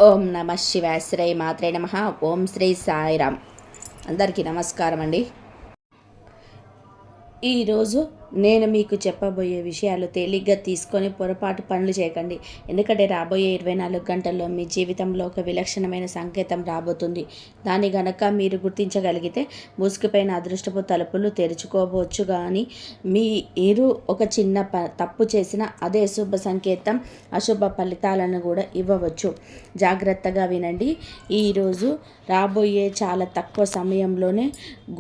ఓం నమ శివాయ శ్రీ మాత్రే నమ. ఓం శ్రీ సాయిరామ్. అందరికీ నమస్కారం అండి. ఈరోజు నేను మీకు చెప్పబోయే విషయాలు తేలిగ్గా తీసుకొని పొరపాటు పనులు చేయకండి. ఎందుకంటే రాబోయే 24 గంటల్లో మీ జీవితంలో ఒక విలక్షణమైన సంకేతం రాబోతుంది. దాన్ని గనక మీరు గుర్తించగలిగితే మూసుకుపోయిన అదృష్టపు తలుపులు తెరుచుకోవచ్చు. కానీ మీరు ఒక చిన్న తప్పు చేసిన అదే శుభ సంకేతం అశుభ ఫలితాలను కూడా ఇవ్వవచ్చు. జాగ్రత్తగా వినండి. ఈరోజు రాబోయే చాలా తక్కువ సమయంలోనే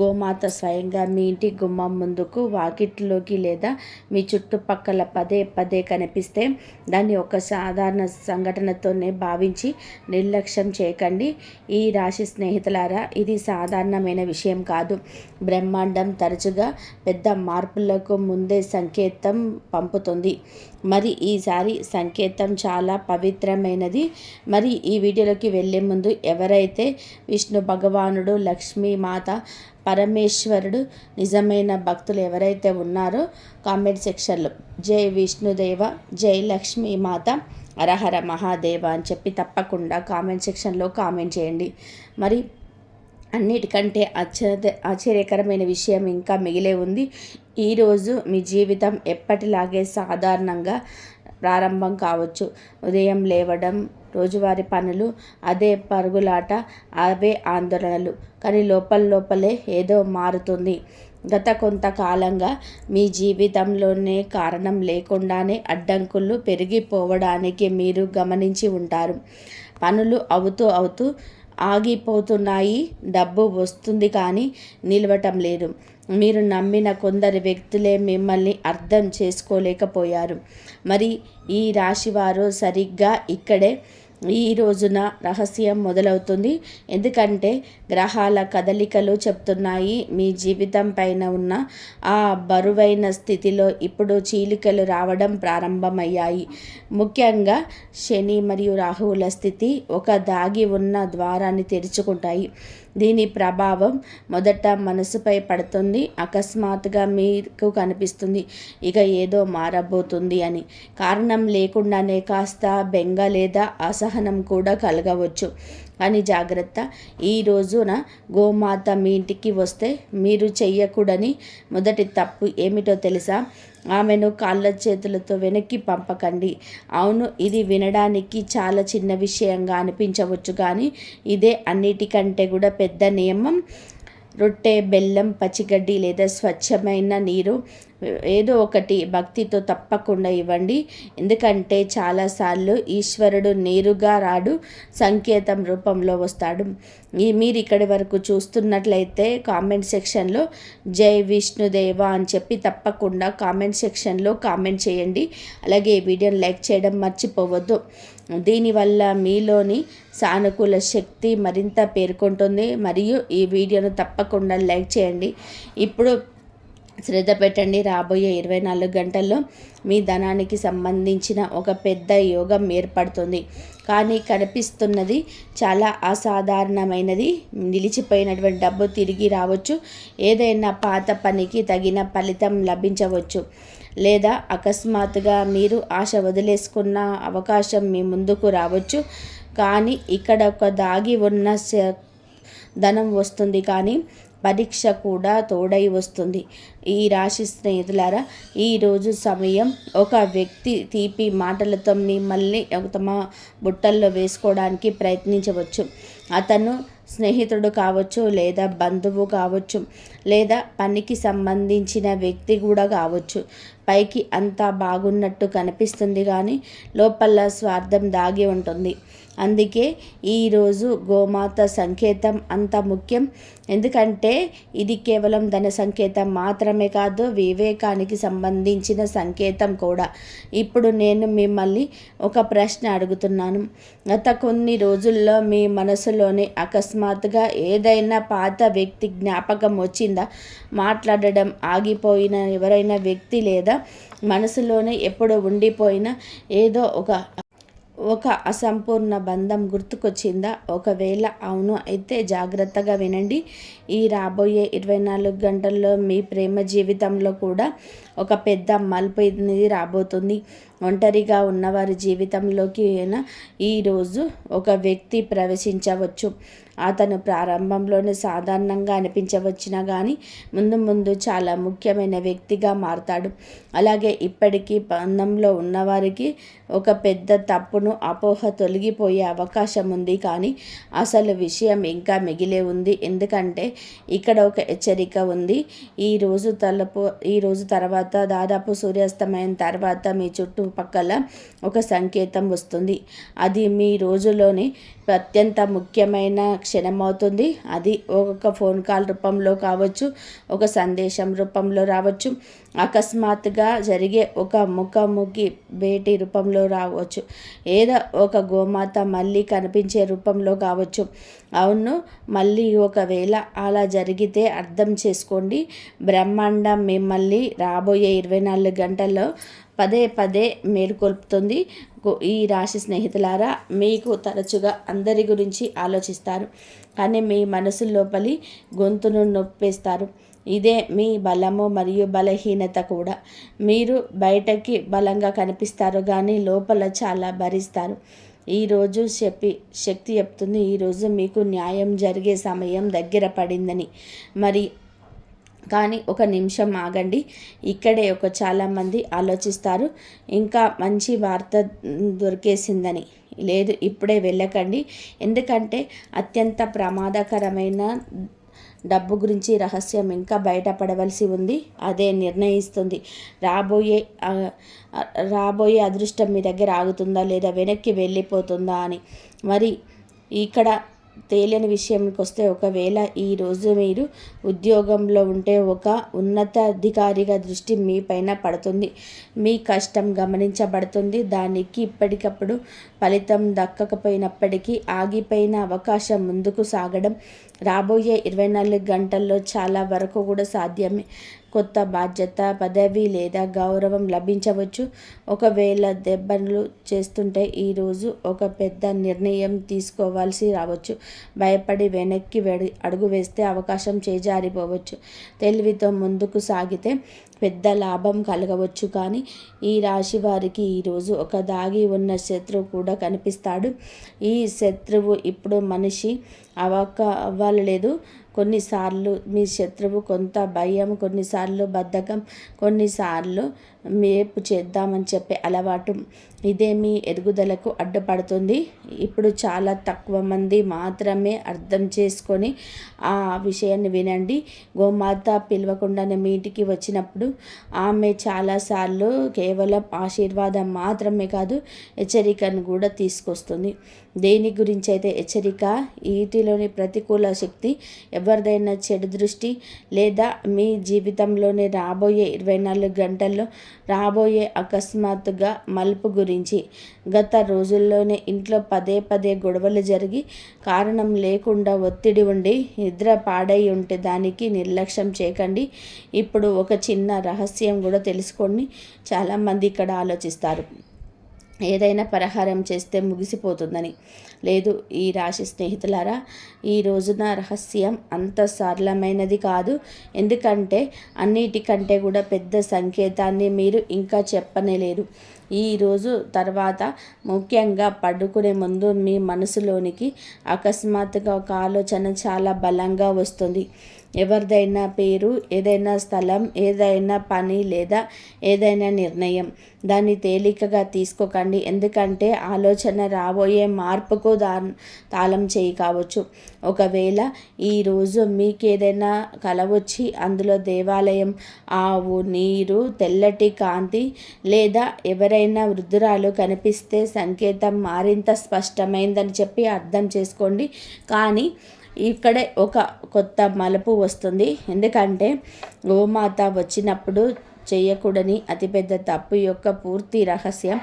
గోమాత స్వయంగా మీ ఇంటి గుమ్మం ముందుకు వాకిట్లోకి లేదా మీ చుట్టుపక్కల పదే పదే కనిపిస్తే దాన్ని ఒక సాధారణ సంఘటనతోనే భావించి నిర్లక్ష్యం చేయకండి. ఈ రాశి స్నేహితులారా, ఇది సాధారణమైన విషయం కాదు. బ్రహ్మాండం తరచుగా పెద్ద మార్పులకు ముందే సంకేతం పంపుతుంది. మరి ఈసారి సంకేతం చాలా పవిత్రమైనది. మరి ఈ వీడియోలోకి వెళ్ళే ముందు ఎవరైతే విష్ణు భగవానుడు, లక్ష్మీమాత, పరమేశ్వరుడు నిజమైన భక్తులు ఎవరైతే ఉన్నారో కామెంట్ సెక్షన్లో జై విష్ణుదేవ, జై లక్ష్మీమాత, హరహర మహాదేవ అని చెప్పి తప్పకుండా కామెంట్ సెక్షన్లో కామెంట్ చేయండి. మరి అన్నిటికంటే ఆశ్చర్యకరమైన విషయం ఇంకా మిగిలే ఉంది. ఈరోజు మీ జీవితం ఎప్పటిలాగే సాధారణంగా ప్రారంభం కావచ్చు. ఉదయం లేవడం, రోజువారి పనులు, అదే పరుగులాట, అవే ఆందోళనలు. కానీ లోపలే ఏదో మారుతుంది. గత కొంతకాలంగా మీ జీవితంలోనే కారణం లేకుండానే అడ్డంకులు పెరిగిపోవడానికి మీరు గమనించి ఉంటారు. పనులు అవుతూ ఆగిపోతున్నాయి. డబ్బు వస్తుంది కానీ నిలవటం లేదు. మీరు నమ్మిన కొందరు వ్యక్తులే మిమ్మల్ని అర్థం చేసుకోలేకపోయారు. మరి ఈ రాశివారు సరిగ్గా ఇక్కడే ఈ రోజున రహస్యం మొదలవుతుంది. ఎందుకంటే గ్రహాల కదలికలు చెప్తున్నాయి, మీ జీవితం పైన ఉన్న ఆ బరువైన స్థితిలో ఇప్పుడు చీలికలు రావడం ప్రారంభమయ్యాయి. ముఖ్యంగా శని మరియు రాహువుల స్థితి ఒక దాగి ఉన్న ద్వారాన్ని తెరుచుకుంటాయి. దీని ప్రభావం మొదట మనసుపై పడుతుంది. అకస్మాత్తుగా మీకు కనిపిస్తుంది ఇక ఏదో మారబోతుంది అని. కారణం లేకుండానే కాస్త బెంగ లేదా అసహనం కూడా కలగవచ్చు. కానీ జాగ్రత్త, ఈ రోజున గోమాత మీ ఇంటికి వస్తే మీరు చెయ్యకూడని మొదటి తప్పు ఏమిటో తెలుసా? ఆమెను కాళ్ళ చేతులతో వెనక్కి పంపకండి. అవును, ఇది వినడానికి చాలా చిన్న విషయంగా అనిపించవచ్చు, కానీ ఇదే అన్నిటికంటే కూడా పెద్ద నియమం. రొట్టె, బెల్లం, పచ్చిగడ్డి లేదా స్వచ్ఛమైన నీరు ఏదో ఒకటి భక్తితో తప్పకుండా ఇవ్వండి. ఎందుకంటే చాలాసార్లు ఈశ్వరుడు నేరుగా రాడు, సంకేతం రూపంలో వస్తాడు. మీరు ఇక్కడి వరకు చూస్తున్నట్లయితే కామెంట్ సెక్షన్లో జై విష్ణుదేవ అని చెప్పి తప్పకుండా కామెంట్ సెక్షన్లో కామెంట్ చేయండి. అలాగే ఈ వీడియోని లైక్ చేయడం మర్చిపోవద్దు. దీనివల్ల మీలోని సానుకూల శక్తి మరింత పేర్కొంటుంది. మరియు ఈ వీడియోను తప్పకుండా లైక్ చేయండి. ఇప్పుడు శ్రద్ధ పెట్టండి. రాబోయే 24 గంటల్లో మీ ధనానికి సంబంధించిన ఒక పెద్ద యోగం ఏర్పడుతుంది. కానీ కనిపిస్తున్నది చాలా అసాధారణమైనది. నిలిచిపోయినటువంటి డబ్బు తిరిగి రావచ్చు. ఏదైనా పాత పనికి తగిన ఫలితం లభించవచ్చు. లేదా అకస్మాత్తుగా మీరు ఆశ వదిలేసుకున్న అవకాశం మీ ముందుకు రావచ్చు. కానీ ఇక్కడ ఒక దాగి ఉన్న ధనం వస్తుంది, కానీ పరీక్ష కూడా తోడై వస్తుంది. ఈ రాశి స్నేహితులారా, ఈరోజు సమయం ఒక వ్యక్తి తీపి మాటలతో మిమ్మల్ని తమ బుట్టల్లో వేసుకోవడానికి ప్రయత్నించవచ్చు. అతను స్నేహితుడు కావచ్చు, లేదా బంధువు కావచ్చు, లేదా పనికి సంబంధించిన వ్యక్తి కూడా కావచ్చు. పైకి అంతా బాగున్నట్టు కనిపిస్తుంది, కానీ లోపల స్వార్థం దాగి ఉంటుంది. అందుకే ఈరోజు గోమాత సంకేతం అంత ముఖ్యం. ఎందుకంటే ఇది కేవలం ధన సంకేతం మాత్రమే కాదు, వివేకానికి సంబంధించిన సంకేతం కూడా. ఇప్పుడు నేను మిమ్మల్ని ఒక ప్రశ్న అడుగుతున్నాను. గత కొన్ని రోజుల్లో మీ మనసులోని అకస్మాత్తుగా ఏదైనా పాత వ్యక్తి జ్ఞాపకం వచ్చిందా? మాట్లాడడం ఆగిపోయిన ఎవరైనా వ్యక్తి, లేదా మనసులోనే ఎప్పుడో ఉండిపోయిన ఏదో ఒక అసంపూర్ణ బంధం గుర్తుకొచ్చిందా? ఒకవేళ అవును అయితే జాగ్రత్తగా వినండి. ఈ రాబోయే 24 గంటల్లో మీ ప్రేమ జీవితంలో కూడా ఒక పెద్ద మలుపు అనేది రాబోతుంది. ఒంటరిగా ఉన్నవారి జీవితంలోకి ఈరోజు ఒక వ్యక్తి ప్రవేశించవచ్చు. అతను ప్రారంభంలోనే సాధారణంగా అనిపించవచ్చినా కానీ ముందు ముందు చాలా ముఖ్యమైన వ్యక్తిగా మారతాడు. అలాగే ఇప్పటికీ బంధంలో ఉన్నవారికి ఒక పెద్ద తప్పును అపోహ తొలగిపోయే అవకాశం ఉంది. కానీ అసలు విషయం ఇంకా మిగిలే ఉంది. ఎందుకంటే ఇక్కడ ఒక హెచ్చరిక ఉంది. ఈరోజు తర్వాత దాదాపు సూర్యాస్తమయం తర్వాత మీ చుట్టుపక్కల ఒక సంకేతం వస్తుంది. అది మీ రోజులోని అత్యంత ముఖ్యమైన క్షణం అవుతుంది. అది ఒక ఫోన్ కాల్ రూపంలో కావచ్చు, ఒక సందేశం రూపంలో రావచ్చు, అకస్మాత్తుగా జరిగే ఒక ముఖాముఖి భేటీ రూపంలో రావచ్చు, ఏదో ఒక గోమాత మళ్ళీ కనిపించే రూపంలో కావచ్చు. అవును, మళ్ళీ ఒకవేళ అలా జరిగితే అర్థం చేసుకోండి, బ్రహ్మాండం మిమ్మల్ని రాబోయే 24 గంటల్లో పదే పదే మేలుకొల్పుతుంది. ఈ రాశి స్నేహితులారా, మీకు తరచుగా అందరి గురించి ఆలోచిస్తారు, కానీ మీ మనసు లోపలి గొంతును నొప్పేస్తారు. ఇదే మీ బలము మరియు బలహీనత కూడా. మీరు బయటకి బలంగా కనిపిస్తారు, కానీ లోపల చాలా భరిస్తారు. ఈరోజు శక్తి చెప్తుంది, ఈరోజు మీకు న్యాయం జరిగే సమయం దగ్గర పడిందని. మరి కానీ ఒక నిమిషం ఆగండి. ఇక్కడే చాలామంది ఆలోచిస్తారు, ఇంకా మంచి వార్త దొరికేసిందని. లేదు, ఇప్పుడే వెళ్ళకండి. ఎందుకంటే అత్యంత ప్రమాదకరమైన డబ్బు గురించి రహస్యం ఇంకా బయటపడవలసి ఉంది. అదే నిర్ణయిస్తుంది రాబోయే అదృష్టం మీ దగ్గర ఆగుతుందా లేదా వెనక్కి వెళ్ళిపోతుందా అని. మరి ఇక్కడ తేలిని విషయంకి వస్తే, ఒకవేళ ఈరోజు మీరు ఉద్యోగంలో ఉంటే ఒక ఉన్నతాధికారిగా దృష్టి మీ పైన పడుతుంది. మీ కష్టం గమనించబడుతుంది. దానికి ఇప్పటికప్పుడు ఫలితం దక్కకపోయినప్పటికీ ఆగిపోయిన అవకాశం ముందుకు సాగడం రాబోయే 24 గంటల్లో చాలా వరకు కూడా సాధ్యమే. కొత్త బాధ్యత, పదవి లేదా గౌరవం లభించవచ్చు. ఒకవేళ దెబ్బలు చేస్తుంటే ఈరోజు ఒక పెద్ద నిర్ణయం తీసుకోవాల్సి రావచ్చు. భయపడి వెనక్కి అడుగు వేస్తే అవకాశం చేజారిపోవచ్చు. తెలివితో ముందుకు సాగితే పెద్ద లాభం కలగవచ్చు. కానీ ఈ రాశి వారికి ఈరోజు ఒక దాగి ఉన్న శత్రువు కూడా కనిపిస్తాడు. ఈ శత్రువు ఇప్పుడు మనిషి అవ్వలేదు. కొన్నిసార్లు మీ శత్రువు కొంత భయం, కొన్నిసార్లు బద్ధకం, కొన్నిసార్లు మేపు చేద్దామని చెప్పే అలవాటు. ఇదే మీ ఎదుగుదలకు అడ్డుపడుతుంది. ఇప్పుడు చాలా తక్కువ మంది మాత్రమే అర్థం చేసుకొని ఆ విషయాన్ని వినండి. గోమాత పిలవకుండానే మీ ఇంటికి వచ్చినప్పుడు ఆమె చాలాసార్లు కేవలం ఆశీర్వాదం మాత్రమే కాదు, హెచ్చరికను కూడా తీసుకొస్తుంది. దేని గురించి అయితే హెచ్చరిక? వీటిలోని ప్రతికూల శక్తి, ఎవరిదైనా చెడు దృష్టి, లేదా మీ జీవితంలోనే రాబోయే 24 గంటల్లో రాబోయే అకస్మాత్తుగా మలుపు గురించి. గత రోజుల్లోనే ఇంట్లో పదే పదే గొడవలు జరిగి కారణం లేకుండా ఒత్తిడి ఉండి నిద్ర పాడై ఉంటే దానికి నిర్లక్ష్యం చేయకండి. ఇప్పుడు ఒక చిన్న రహస్యం కూడా తెలుసుకోండి. చాలామంది ఇక్కడ ఆలోచిస్తారు, ఏదైనా పరిహారం చేస్తే ముగిసిపోతుందని. లేదు, ఈ రాశి స్నేహితులారా, ఈ రోజున రహస్యం అంత సరళమైనది కాదు. ఎందుకంటే అన్నిటికంటే కూడా పెద్ద సంకేతాన్ని మీరు ఇంకా చెప్పనేలేరు. ఈరోజు తర్వాత ముఖ్యంగా పడుకునే ముందు మీ మనసులోనికి అకస్మాత్తుగా ఒక ఆలోచన చాలా బలంగా వస్తుంది. ఎవరిదైనా పేరు, ఏదైనా స్థలం, ఏదైనా పని లేదా ఏదైనా నిర్ణయం. దాన్ని తేలికగా తీసుకోకండి. ఎందుకంటే ఆలోచన రాబోయే మార్పుకు తాళం చేయి కావచ్చు. ఒకవేళ ఈరోజు మీకేదైనా కల వచ్చి అందులో దేవాలయం, ఆవు, నీరు, తెల్లటి కాంతి లేదా ఎవరైనా వృద్ధురాలు కనిపిస్తే సంకేతం మరింత స్పష్టమైందని చెప్పి అర్థం చేసుకోండి. కానీ ఇక్కడే ఒక కొత్త మలుపు వస్తుంది. ఎందుకంటే గోమాత వచ్చినప్పుడు చేయకూడని అతిపెద్ద తప్పు యొక్క పూర్తి రహస్యం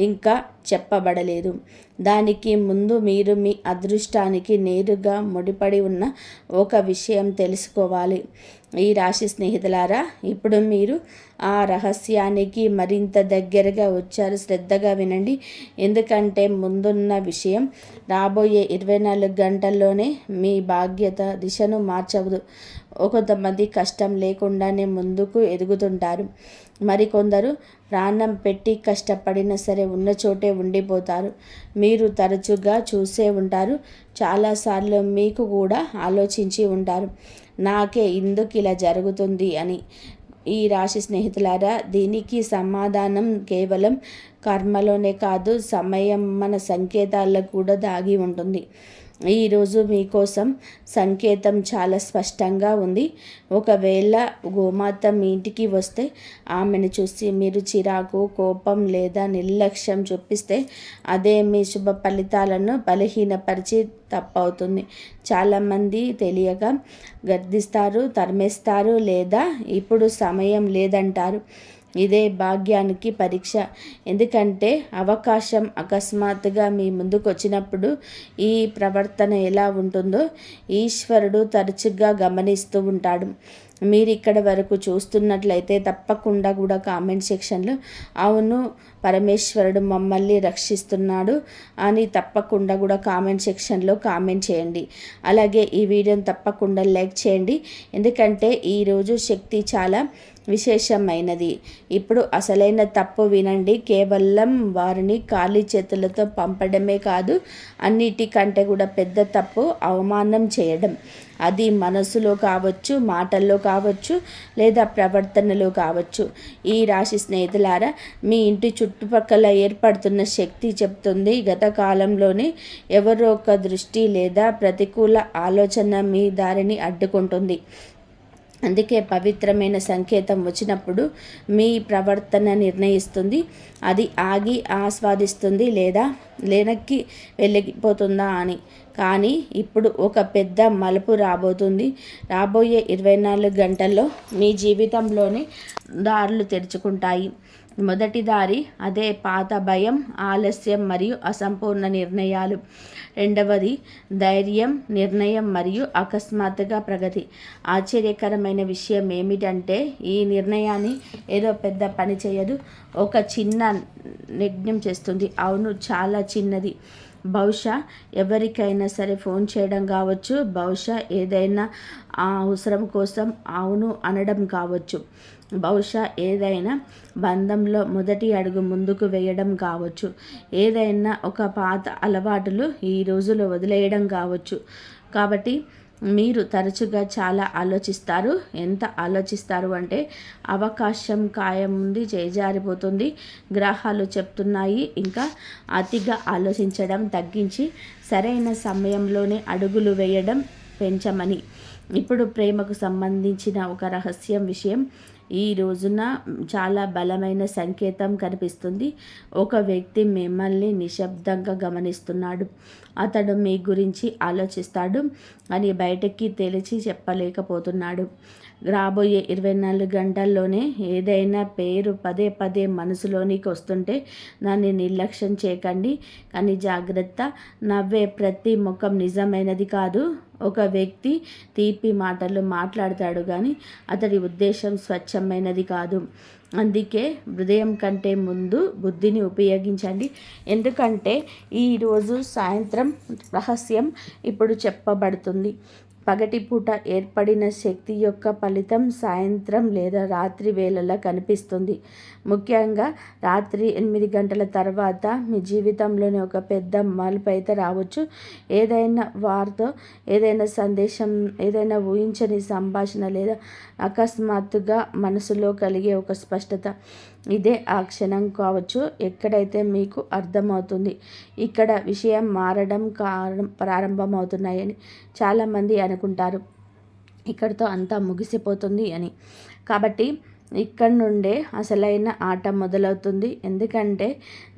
ఇంకా చెప్పబడలేదు. దానికి ముందు మీరు మీ అదృష్టానికి నేరుగా ముడిపడి ఉన్న ఒక విషయం తెలుసుకోవాలి. ఈ రాశి స్నేహితులారా, ఇప్పుడు మీరు ఆ రహస్యానికి మరింత దగ్గరగా వచ్చారు. శ్రద్ధగా వినండి. ఎందుకంటే ముందున్న విషయం రాబోయే 24 గంటల్లోనే మీ భాగ్యత దిశను మార్చవదు. కొంతమంది కష్టం లేకుండానే ముందుకు ఎదుగుతుంటారు. మరికొందరు ప్రాణం పెట్టి కష్టపడినా సరే ఉన్న చోటే ఉండిపోతారు. మీరు తరచుగా చూసే ఉంటారు. చాలాసార్లు మీకు కూడా ఆలోచించి ఉంటారు, నాకే ఎందుకు ఇలా జరుగుతుంది అని. ఈ రాశి స్నేహితులారా, దీనికి సమాధానం కేవలం కర్మలోనే కాదు, సమయం మన సంకేతాల్లో కూడా దాగి ఉంటుంది. ఈరోజు మీకోసం సంకేతం చాలా స్పష్టంగా ఉంది. ఒకవేళ గోమాత మీ ఇంటికి వస్తే ఆమెను చూసి మీరు చిరాకు, కోపం లేదా నిర్లక్ష్యం చూపిస్తే అదే మీ శుభ ఫలితాలను బలహీనపరిచి తప్పవుతుంది. చాలామంది తెలియక గర్దిస్తారు, తరిమేస్తారు లేదా ఇప్పుడు సమయం లేదంటారు. ఇదే భాగ్యానికి పరీక్ష. ఎందుకంటే అవకాశం అకస్మాత్తుగా మీ ముందుకు వచ్చినప్పుడు ఈ ప్రవర్తన ఎలా ఉంటుందో ఈశ్వరుడు తరచుగా గమనిస్తూ ఉంటాడు. మీరు ఇక్కడ వరకు చూస్తున్నట్లయితే తప్పకుండా కూడా కామెంట్ సెక్షన్లో అవును పరమేశ్వరుడు మమ్మల్ని రక్షిస్తున్నాడు అని తప్పకుండా కూడా కామెంట్ సెక్షన్లో కామెంట్ చేయండి. అలాగే ఈ వీడియోని తప్పకుండా లైక్ చేయండి. ఎందుకంటే ఈరోజు శక్తి చాలా విశేషమైనది. ఇప్పుడు అసలైన తప్పు వినండి. కేవలం వారిని ఖాళీ చేతులతో పంపడమే కాదు, అన్నిటికంటే కూడా పెద్ద తప్పు అవమానం చేయడం. అది మనసులో కావచ్చు, మాటల్లో కావచ్చు లేదా ప్రవర్తనలో కావచ్చు. ఈ రాశి స్నేహితులారా, మీ ఇంటి చుట్టుపక్కల ఏర్పడుతున్న శక్తి చెప్తుంది గత కాలంలోనే ఎవరో ఒక దృష్టి లేదా ప్రతికూల ఆలోచన మీ దారిని అడ్డుకుంటుంది. అందుకే పవిత్రమైన సంకేతం వచ్చినప్పుడు మీ ప్రవర్తన నిర్ణయిస్తుంది. అది ఆగి ఆస్వాదిస్తుంది లేదా వెనక్కి వెళ్ళిపోతుందా అని. కానీ ఇప్పుడు ఒక పెద్ద మలుపు రాబోతుంది. రాబోయే 24 గంటల్లో మీ జీవితంలోనే దారులు తెరుచుకుంటాయి. మొదటి దారి అదే పాత భయం, ఆలస్యం మరియు అసంపూర్ణ నిర్ణయాలు. రెండవది ధైర్యం, నిర్ణయం మరియు అకస్మాత్తుగా ప్రగతి. ఆశ్చర్యకరమైన విషయం ఏమిటంటే ఈ నిర్ణయాన్ని ఏదో పెద్ద పని చేయదు, ఒక చిన్న నిర్ణయం చేస్తుంది. అవును, చాలా చిన్నది. బహుశా ఎవరికైనా సరే ఫోన్ చేయడం కావచ్చు, బహుశా ఏదైనా అవసరం కోసం అవును అనడం కావచ్చు, బహుశా ఏదైనా బంధంలో మొదటి అడుగు ముందుకు వేయడం కావచ్చు, ఏదైనా ఒక పాత అలవాటులు ఈ రోజులో వదిలేయడం కావచ్చు. కాబట్టి మీరు తరచుగా చాలా ఆలోచిస్తారు. ఎంత ఆలోచిస్తారు అంటే అవకాశం ఖాయం ఉంది, చేజారిపోతుంది, గ్రహాలు చెప్తున్నాయి. ఇంకా అతిగా ఆలోచించడం తగ్గించి సరైన సమయంలోనే అడుగులు వేయడం పెంచమని. ఇప్పుడు ప్రేమకు సంబంధించిన ఒక రహస్యం విషయం ఈ రోజున చాలా బలమైన సంకేతం కనిపిస్తుంది. ఒక వ్యక్తి మిమ్మల్ని నిశ్శబ్దంగా గమనిస్తున్నాడు. అతడు మీ గురించి ఆలోచిస్తాడు అని బయటకి తెలిసి చెప్పలేకపోతున్నాడు. రాబోయే 24 గంటల్లోనే ఏదైనా పేరు పదే పదే మనసులోనికి వస్తుంటే దాన్ని నిర్లక్ష్యం చేయకండి. కానీ జాగ్రత్త, నవ్వే ప్రతి ముఖం నిజమైనది కాదు. ఒక వ్యక్తి తీపి మాటలు మాట్లాడతాడు కానీ అతడి ఉద్దేశం స్వచ్ఛమైనది కాదు. అందుకే హృదయం కంటే ముందు బుద్ధిని ఉపయోగించండి. ఎందుకంటే ఈరోజు సాయంత్రం రహస్యం ఇప్పుడు చెప్పబడుతుంది. పగటిపూట ఏర్పడిన శక్తి యొక్క ఫలితం సాయంత్రం లేదా రాత్రి వేళలా కనిపిస్తుంది. ముఖ్యంగా రాత్రి 8 గంటల తర్వాత మీ జీవితంలోని ఒక పెద్ద మలుపు అయితే రావచ్చు. ఏదైనా వారితో ఏదైనా సందేశం, ఏదైనా ఊహించని సంభాషణ లేదా అకస్మాత్తుగా మనసులో కలిగే ఒక స్పష్టత. ఇదే ఆ క్షణం కావచ్చు ఎక్కడైతే మీకు అర్థమవుతుంది ఇక్కడ విషయం మారడం ప్రారంభమవుతున్నాయని. చాలామంది అనుకుంటారు ఇక్కడితో అంతా ముగిసిపోతుంది అని. కాబట్టి ఇక్కడి నుండే అసలైన ఆట మొదలవుతుంది. ఎందుకంటే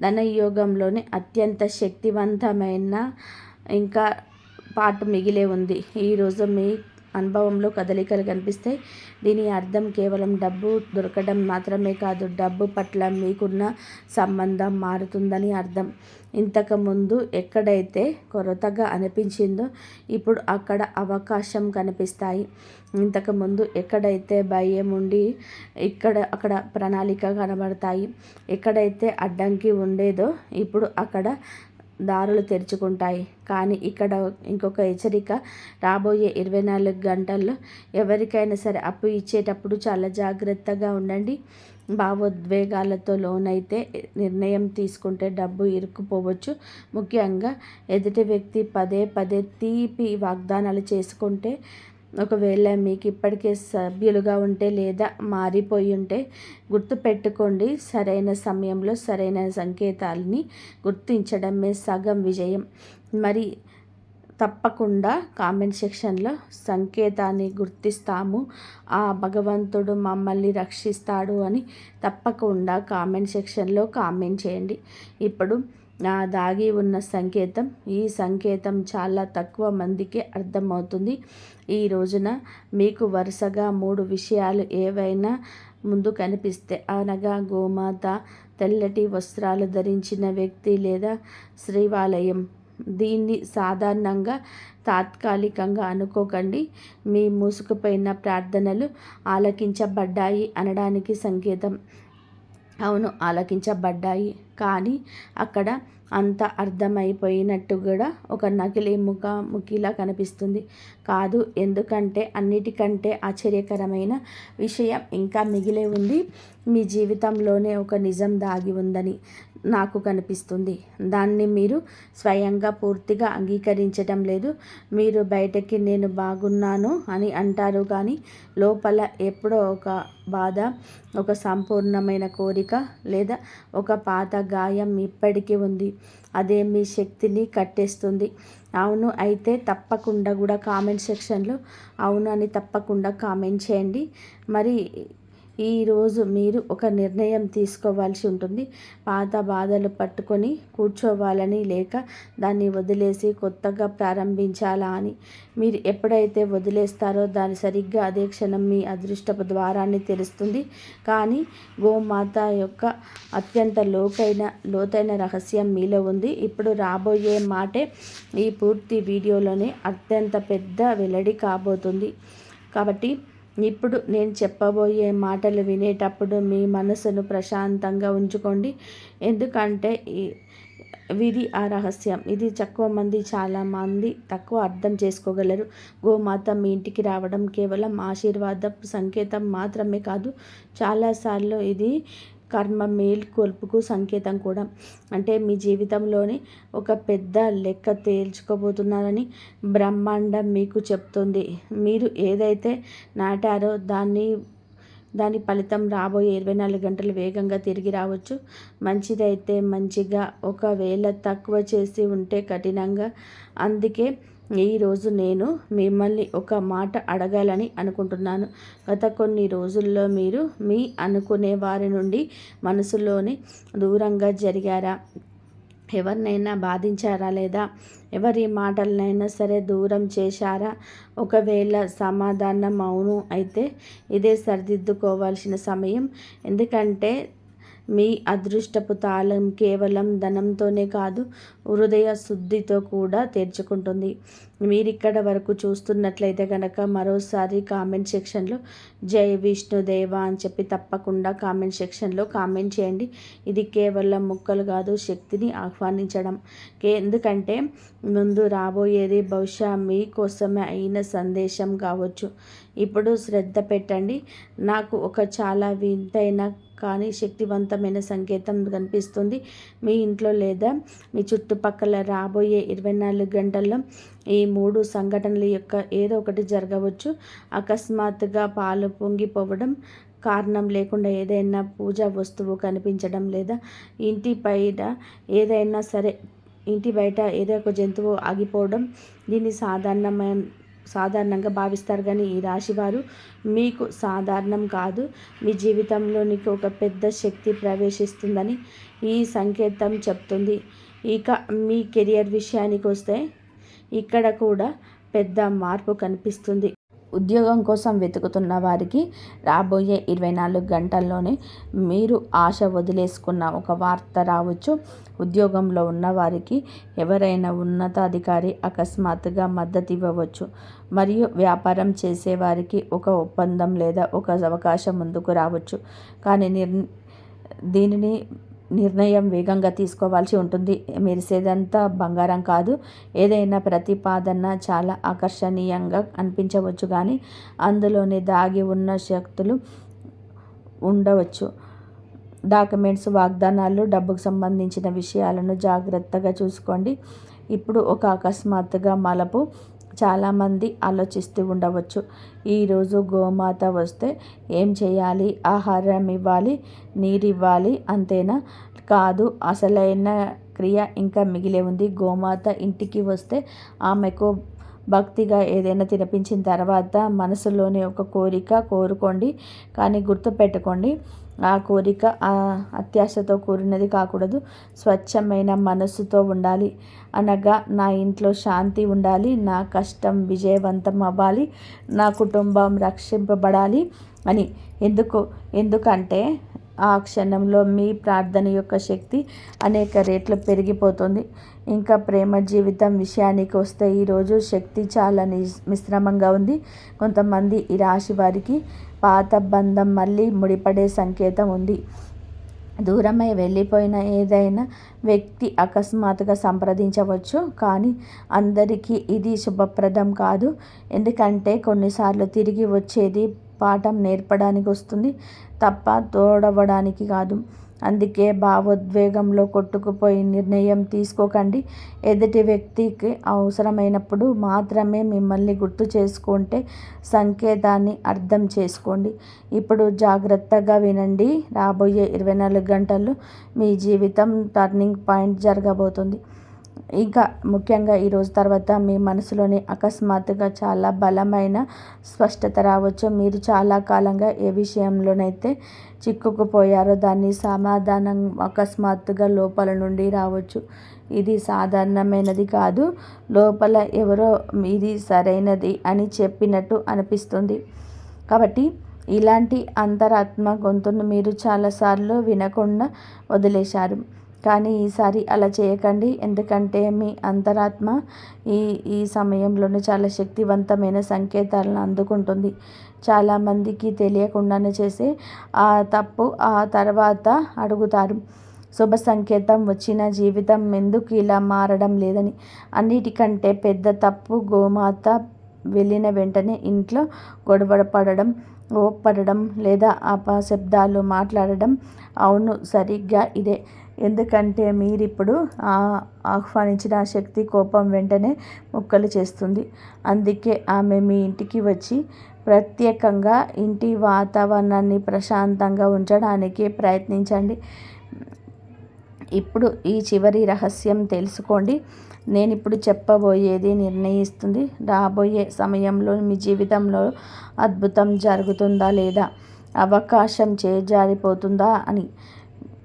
ధనయోగంలోనే అత్యంత శక్తివంతమైన ఇంకా పాట మిగిలే ఉంది. ఈరోజు మీ అనుభవంలో కదలికలు కనిపిస్తాయి. దీని అర్థం కేవలం డబ్బు దొరకడం మాత్రమే కాదు, డబ్బు పట్ల మీకున్న సంబంధం మారుతుందని అర్థం. ఇంతకుముందు ఎక్కడైతే కొరతగా అనిపించిందో ఇప్పుడు అక్కడ అవకాశం కనిపిస్తాయి. ఇంతకుముందు ఎక్కడైతే భయం ఉండి అక్కడ ప్రణాళిక కనబడతాయి. ఎక్కడైతే అడ్డంకి ఉండేదో ఇప్పుడు అక్కడ దారులు తెరుచుకుంటాయి. కానీ ఇక్కడ ఇంకొక హెచ్చరిక, రాబోయే 24 గంటల్లో ఎవరికైనా సరే అప్పు ఇచ్చేటప్పుడు చాలా జాగ్రత్తగా ఉండండి. భావోద్వేగాలతో లోనైతే నిర్ణయం తీసుకుంటే డబ్బు ఇరుక్కుపోవచ్చు. ముఖ్యంగా ఎదుటి వ్యక్తి పదే పదే తీపి వాగ్దానాలు చేసుకుంటే, ఒకవేళ మీకు ఇప్పటికే సభ్యులుగా ఉంటే లేదా మారిపోయి ఉంటే గుర్తుపెట్టుకోండి, సరైన సమయంలో సరైన సంకేతాలని గుర్తించడమే సగం విజయం. మరి తప్పకుండా కామెంట్ సెక్షన్లో సంకేతాన్ని గుర్తిస్తాము, ఆ భగవంతుడు మమ్మల్ని రక్షిస్తాడు అని తప్పకుండా కామెంట్ సెక్షన్లో కామెంట్ చేయండి. ఇప్పుడు దాగి ఉన్న సంకేతం, ఈ సంకేతం చాలా తక్కువ మందికి అర్థమవుతుంది. ఈ రోజున మీకు వరుసగా 3 విషయాలు ఏవైనా ముందు కనిపిస్తే, అనగా గోమాత, తెల్లటి వస్త్రాలు ధరించిన వ్యక్తి లేదా శ్రీవాలయం. దీన్ని సాధారణంగా తాత్కాలికంగా అనుకోకండి. మీ మూసుకుపోయిన ప్రార్థనలు ఆలకించబడ్డాయి అనడానికి సంకేతం. అవును, ఆలకించబడ్డాయి, కానీ అక్కడ అంత అర్థమైపోయినట్టు కూడా ఒక నకిలీ ముఖాముఖిలా కనిపిస్తుంది. కాదు, ఎందుకంటే అన్నిటికంటే ఆశ్చర్యకరమైన విషయం ఇంకా మిగిలే ఉంది. మీ జీవితంలోనే ఒక నిజం దాగి ఉందని నాకు కనిపిస్తుంది. దాన్ని మీరు స్వయంగా పూర్తిగా అంగీకరించడం లేదు. మీరు బయటకి నేను బాగున్నాను అని అంటారు, కానీ లోపల ఎప్పుడో ఒక బాధ, ఒక సంపూర్ణమైన కోరిక లేదా ఒక పాత గాయం ఇప్పటికీ ఉంది. అదే మీ శక్తిని కట్టేస్తుంది. అవును అయితే తప్పకుండా కూడా కామెంట్ సెక్షన్లో అవును అని తప్పకుండా కామెంట్ చేయండి. మరి ఈరోజు మీరు ఒక నిర్ణయం తీసుకోవాల్సి ఉంటుంది. పాత బాధలు పట్టుకొని కూర్చోవాలని, లేక దాన్ని వదిలేసి కొత్తగా ప్రారంభించాలా అని. మీరు ఎప్పుడైతే వదిలేస్తారో దాని సరిగ్గా అదే క్షణం మీ అదృష్టపు ద్వారాన్ని తెరుస్తుంది. కానీ గోమాత యొక్క అత్యంత లోతైన రహస్యం మీలో ఉంది. ఇప్పుడు రాబోయే మాటే ఈ పూర్తి వీడియోలోనే అత్యంత పెద్ద వెల్లడి కాబోతుంది. కాబట్టి ఇప్పుడు నేను చెప్పబోయే మాటలు వినేటప్పుడు మీ మనసును ప్రశాంతంగా ఉంచుకోండి. ఎందుకంటే ఇది ఆ రహస్యం. ఇది చాలామంది తక్కువ అర్థం చేసుకోగలరు. గోమాత మీ ఇంటికి రావడం కేవలం ఆశీర్వాదపు సంకేతం మాత్రమే కాదు, చాలాసార్లు ఇది కర్మ మేల్కొల్పుకు సంకేతం కూడా. అంటే మీ జీవితంలోని ఒక పెద్ద లెక్క తేల్చుకోబోతున్నారని బ్రహ్మాండం మీకు చెప్తుంది. మీరు ఏదైతే నాటారో దాని ఫలితం రాబోయే 24 గంటలు వేగంగా తిరిగి రావచ్చు. మంచిదైతే మంచిగా, ఒకవేళ తక్కువ చేసి ఉంటే కఠినంగా. అందుకే ఈరోజు నేను మిమ్మల్ని ఒక మాట అడగాలని అనుకుంటున్నాను. గత కొన్ని రోజుల్లో మీరు మీ అనుకునే వారి నుండి మనసులోనే దూరంగా జరిగారా? ఎవరినైనా బాధించారా? లేదా ఎవరి మాటలనైనా సరే దూరం చేశారా? ఒకవేళ సమాధానం అవును అయితే ఇదే సరిదిద్దుకోవాల్సిన సమయం. ఎందుకంటే మీ అదృష్టపు తాళం కేవలం ధనంతోనే కాదు, హృదయ శుద్ధితో కూడా తెరుచుకుంటుంది. మీరిక్కడ వరకు చూస్తున్నట్లయితే కనుక మరోసారి కామెంట్ సెక్షన్లో జై విష్ణుదేవ అని చెప్పి తప్పకుండా కామెంట్ సెక్షన్లో కామెంట్ చేయండి. ఇది కేవలం ముక్కలు కాదు, శక్తిని ఆహ్వానించడం. ఎందుకంటే ముందు రాబోయేది బహుశా మీకోసమే అయిన సందేశం కావచ్చు. ఇప్పుడు శ్రద్ధ పెట్టండి. నాకు ఒక చాలా వింతైన కానీ శక్తివంతమైన సంకేతం కనిపిస్తుంది. మీ ఇంట్లో లేదా మీ చుట్టుపక్కల రాబోయే 24 గంటల్లో ఈ 3 సంఘటనల యొక్క ఏదో ఒకటి జరగవచ్చు. అకస్మాత్తుగా పాలు పొంగిపోవడం, కారణం లేకుండా ఏదైనా పూజా వస్తువు కనిపించడం, లేదా ఇంటి బయట ఏదో ఒక జంతువు ఆగిపోవడం. దీన్ని సాధారణంగా భావిస్తారు, కానీ ఈ రాశివారు మీకు సాధారణం కాదు, మీ జీవితంలోనికి ఒక పెద్ద శక్తి ప్రవేశిస్తుందని ఈ సంకేతం చెప్తుంది. ఇక మీ కెరియర్ విషయానికి వస్తే ఇక్కడ కూడా పెద్ద మార్పు కనిపిస్తుంది. ఉద్యోగం కోసం వెతుకుతున్న వారికి రాబోయే 24 గంటల్లోనే మీరు ఆశ వదిలేసుకున్న ఒక వార్త రావచ్చు. ఉద్యోగంలో ఉన్నవారికి ఎవరైనా ఉన్నతాధికారి అకస్మాత్తుగా మద్దతు ఇవ్వవచ్చు. మరియు వ్యాపారం చేసేవారికి ఒక ఒప్పందం లేదా ఒక అవకాశం ముందుకు రావచ్చు. కానీ దీనిని నిర్ణయం వేగంగా తీసుకోవాల్సి ఉంటుంది. మెరిసేదంతా బంగారం కాదు. ఏదైనా ప్రతిపాదన చాలా ఆకర్షణీయంగా అనిపించవచ్చు, కానీ అందులోనే దాగి ఉన్న శక్తులు ఉండవచ్చు. డాక్యుమెంట్స్, వాగ్దానాలు, డబ్బుకు సంబంధించిన విషయాలను జాగ్రత్తగా చూసుకోండి. ఇప్పుడు ఒక అకస్మాత్తుగా మలుపు. చాలామంది ఆలోచిస్తూ ఉండవచ్చు, ఈరోజు గోమాత వస్తే ఏం చేయాలి? ఆహారం ఇవ్వాలి, నీరు ఇవ్వాలి, అంతేనా? కాదు, అసలైన క్రియ ఇంకా మిగిలే ఉంది. గోమాత ఇంటికి వస్తే ఆమెకు భక్తిగా ఏదైనా తినిపించిన తర్వాత మనసులోని ఒక కోరిక కోరుకోండి. కానీ గుర్తుపెట్టుకోండి, ఆ కోరిక అత్యాశతో కూడినది కాకూడదు. స్వచ్ఛమైన మనస్సుతో ఉండాలి. అనగా నా ఇంట్లో శాంతి ఉండాలి, నా కష్టం విజయవంతం అవ్వాలి, నా కుటుంబం రక్షింపబడాలి అని. ఎందుకంటే ఆ క్షణంలో మీ ప్రార్థన యొక్క శక్తి అనేక రెట్లు పెరిగిపోతుంది. ఇంకా ప్రేమ జీవితం విషయానికి వస్తే ఈరోజు శక్తి చాలా మిశ్రమంగా ఉంది. కొంతమంది ఈ రాశి వారికి పాత బంధం మళ్ళీ ముడిపడే సంకేతం ఉంది. దూరమై వెళ్ళిపోయిన ఏదైనా వ్యక్తి అకస్మాత్తుగా సంప్రదించవచ్చు. కానీ అందరికీ ఇది శుభప్రదం కాదు. ఎందుకంటే కొన్నిసార్లు తిరిగి వచ్చేది పాఠం నేర్పడానికి వస్తుంది తప్ప తోడవడానికి కాదు. అందుకే భావోద్వేగంలో కొట్టుకుపోయి నిర్ణయం తీసుకోకండి. ఎదుటి వ్యక్తికి అవసరమైనప్పుడు మాత్రమే మిమ్మల్ని గుర్తు చేసుకుంటే సంకేతాన్ని అర్థం చేసుకోండి. ఇప్పుడు జాగ్రత్తగా వినండి. రాబోయే 24 గంటల్లో మీ జీవితం టర్నింగ్ పాయింట్ జరగబోతుంది. ఇంకా ముఖ్యంగా ఈరోజు తర్వాత మీ మనసులోని అకస్మాత్తుగా చాలా బలమైన స్పష్టత రావచ్చు. మీరు చాలా కాలంగా ఏ విషయంలోనైతే చిక్కుకుపోయారో దాన్ని సమాధానం అకస్మాత్తుగా లోపల నుండి రావచ్చు. ఇది సాధారణమైనది కాదు. లోపల ఎవరో ఇది సరైనది అని చెప్పినట్టు అనిపిస్తుంది. కాబట్టి ఇలాంటి అంతరాత్మ గొంతును మీరు చాలాసార్లు వినకుండా వదిలేశారు. కానీ ఈసారి అలా చేయకండి. ఎందుకంటే మీ అంతరాత్మ ఈ సమయంలోనే చాలా శక్తివంతమైన సంకేతాలను అందుకుంటుంది. చాలామందికి తెలియకుండానే చేసే ఆ తప్పు ఆ తర్వాత అడుగుతారు, శుభ సంకేతం వచ్చిన జీవితం ఎందుకు ఇలా మారడం లేదని. అన్నిటికంటే పెద్ద తప్పు గోమాత వెళ్ళిన వెంటనే ఇంట్లో గొడవ పడడం, కోప్పడడం లేదా అపశబ్దాలు మాట్లాడడం. అవును, సరిగ్గా ఇదే. ఎందుకంటే మీరిప్పుడు ఆహ్వానించిన శక్తి కోపం వెంటనే ముక్కలు చేస్తుంది. అందుకే ఆమె మీ ఇంటికి వచ్చి ప్రత్యేకంగా ఇంటి వాతావరణాన్ని ప్రశాంతంగా ఉంచడానికి ప్రయత్నించండి. ఇప్పుడు ఈ చివరి రహస్యం తెలుసుకోండి. నేను ఇప్పుడు చెప్పబోయేది నిర్ణయిస్తుంది రాబోయే సమయంలో మీ జీవితంలో అద్భుతం జరుగుతుందా లేదా, అవకాశం చేజారిపోతుందా అని.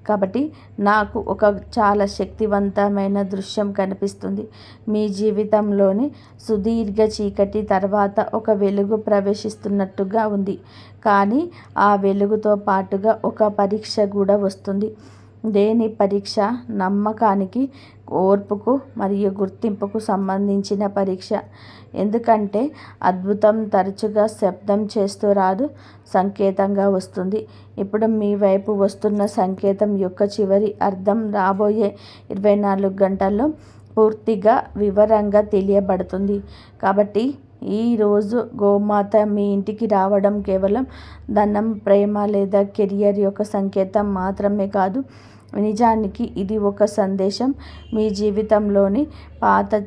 కాబట్టి నాకు ఒక చాలా శక్తివంతమైన దృశ్యం కనిపిస్తుంది. మీ జీవితంలోని సుదీర్ఘ చీకటి తర్వాత ఒక వెలుగు ప్రవేశిస్తున్నట్టుగా ఉంది. కానీ ఆ వెలుగుతో పాటుగా ఒక పరీక్ష కూడా వస్తుంది. దేని పరీక్ష? నమ్మకానికి, ఓర్పుకు మరియు గుర్తింపుకు సంబంధించిన పరీక్ష. ఎందుకంటే అద్భుతం తరచుగా శబ్దం చేస్తూ రాదు, సంకేతంగా వస్తుంది. ఇప్పుడు మీ వైపు వస్తున్న సంకేతం యొక్క చివరి అర్థం రాబోయే 24 గంటల్లో పూర్తిగా వివరంగా తెలియబడుతుంది. కాబట్టి ఈరోజు గోమాత మీ ఇంటికి రావడం కేవలం ధనం, ప్రేమ లేదా కెరియర్ యొక్క సంకేతం మాత్రమే కాదు. నిజానికి ఇది ఒక సందేశం. మీ జీవితంలోని పాత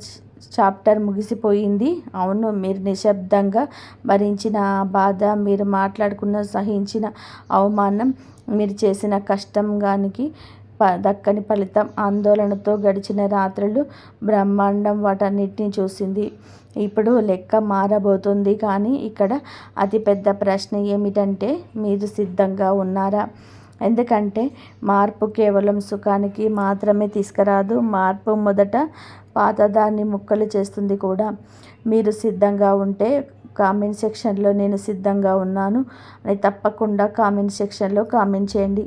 చాప్టర్ ముగిసిపోయింది. అవును, మీరు నిశ్శబ్దంగా భరించిన ఆ బాధ, మీరు మాట్లాడుకున్న సహించిన అవమానం, మీరు చేసిన కష్టంగానికి దక్కని ఫలితం, ఆందోళనతో గడిచిన రాత్రులు, బ్రహ్మాండం వాటన్నిటిని చూసింది. ఇప్పుడు లెక్క మారబోతుంది. కానీ ఇక్కడ అతిపెద్ద ప్రశ్న ఏమిటంటే మీరు సిద్ధంగా ఉన్నారా? ఎందుకంటే మార్పు కేవలం సుఖానికి మాత్రమే తీసుకురాదు. మార్పు మొదట పాతదాన్ని ముక్కలు చేస్తుంది కూడా. మీరు సిద్ధంగా ఉంటే కామెంట్ సెక్షన్లో నేను సిద్ధంగా ఉన్నాను అని తప్పకుండా కామెంట్ సెక్షన్లో కామెంట్ చేయండి.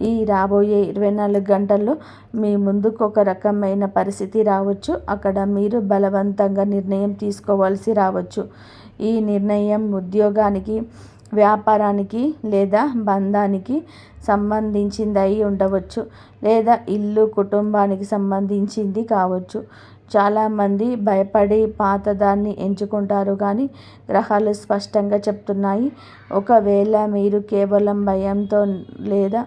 ఈ రాబోయే 24 గంటల్లో మీ ముందుకు ఒక రకమైన పరిస్థితి రావచ్చు. అక్కడ మీరు బలవంతంగా నిర్ణయం తీసుకోవాల్సి రావచ్చు. ఈ నిర్ణయం ఉద్యోగానికి, వ్యాపారానికి లేదా బంధానికి సంబంధించింది అయి ఉండవచ్చు, లేదా ఇల్లు, కుటుంబానికి సంబంధించింది కావచ్చు. చాలామంది భయపడి పాతదాన్ని ఎంచుకుంటారు కానీ గ్రహాలు స్పష్టంగా చెప్తున్నాయి, ఒకవేళ మీరు కేవలం భయంతో లేదా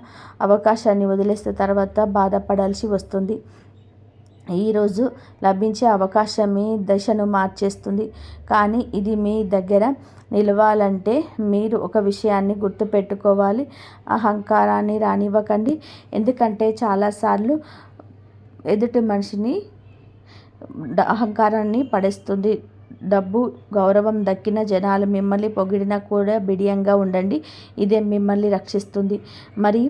అవకాశాన్ని వదిలేస్తే తర్వాత బాధపడాల్సి వస్తుంది. ఈరోజు లభించే అవకాశం మీ దశను మార్చేస్తుంది, కానీ ఇది మీ దగ్గర నిలవాలంటే మీరు ఒక విషయాన్ని గుర్తుపెట్టుకోవాలి, అహంకారాన్ని రానివ్వకండి. ఎందుకంటే చాలాసార్లు ఎదుటి మనిషిని అహంకారాన్ని పడేస్తుంది. డబ్బు, గౌరవం దక్కిన జనాలు మిమ్మల్ని పొగిడినా కూడా బిడియంగా ఉండండి, ఇదే మిమ్మల్ని రక్షిస్తుంది. మరి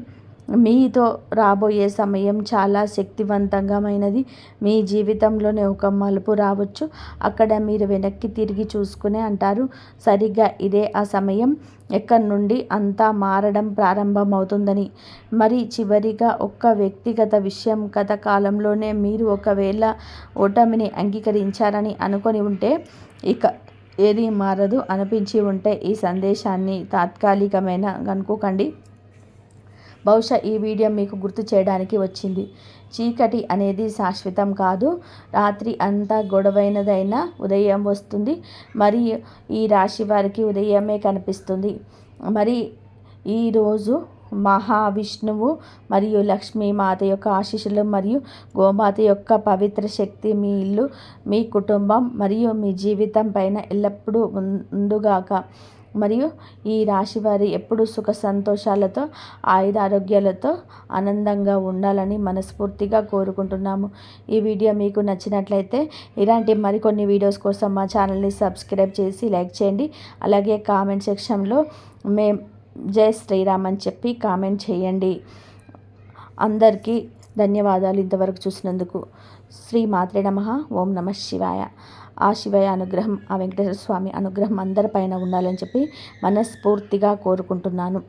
మీతో రాబోయే సమయం చాలా శక్తివంతమైనది. మీ జీవితంలోనే ఒక మలుపు రావచ్చు, అక్కడ మీరు వెనక్కి తిరిగి చూసుకునే అంటారు, సరిగ్గా ఇదే ఆ సమయం, ఎక్కడి నుండి అంతా మారడం ప్రారంభమవుతుందని. మరి చివరిగా ఒక్క వ్యక్తిగత విషయం, గత కాలంలోనే మీరు ఒకవేళ ఓటమిని అంగీకరించారని అనుకొని ఉంటే, ఇక ఏది మారదు అనిపించి ఉంటే ఈ సందేశాన్ని తాత్కాలికమైన అనుకోకండి. బహుశా ఈ వీడియో మీకు గుర్తు చేయడానికి వచ్చింది. చీకటి అనేది శాశ్వతం కాదు, రాత్రి అంతా గొడవైనదైనా ఉదయం వస్తుంది. మరి ఈ రాశి వారికి ఉదయమే కనిపిస్తుంది. మరి ఈరోజు మహావిష్ణువు మరియు లక్ష్మీమాత యొక్క ఆశీస్సులు మరియు గోమాత యొక్క పవిత్ర శక్తి మీ ఇల్లు, మీ కుటుంబం మరియు మీ జీవితం పైన ఎల్లప్పుడూ ఉండుగాక. మరియు ఈ రాశి వారి ఎప్పుడూ సుఖ సంతోషాలతో, ఆయురారోగ్యాలతో ఆనందంగా ఉండాలని మనస్ఫూర్తిగా కోరుకుంటున్నాము. ఈ వీడియో మీకు నచ్చినట్లయితే ఇలాంటి మరికొన్ని వీడియోస్ కోసం మా ఛానల్ని సబ్స్క్రైబ్ చేసి లైక్ చేయండి. అలాగే కామెంట్ సెక్షన్లో జై శ్రీరామ్ అని చెప్పి కామెంట్ చేయండి. అందరికీ ధన్యవాదాలు ఇంతవరకు చూసినందుకు. శ్రీ మాత్రే నమః. ఓం నమః శివాయ. ఆ శివయ్య అనుగ్రహం, ఆ వెంకటేశ్వర స్వామి అనుగ్రహం అందరిపైన ఉండాలని చెప్పి మనస్ఫూర్తిగా కోరుకుంటున్నాను.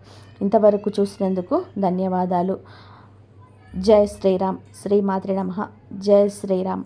ఇంతవరకు చూసినందుకు ధన్యవాదాలు. జై శ్రీరామ్. శ్రీ మాత్రే నమః. జై శ్రీరామ్.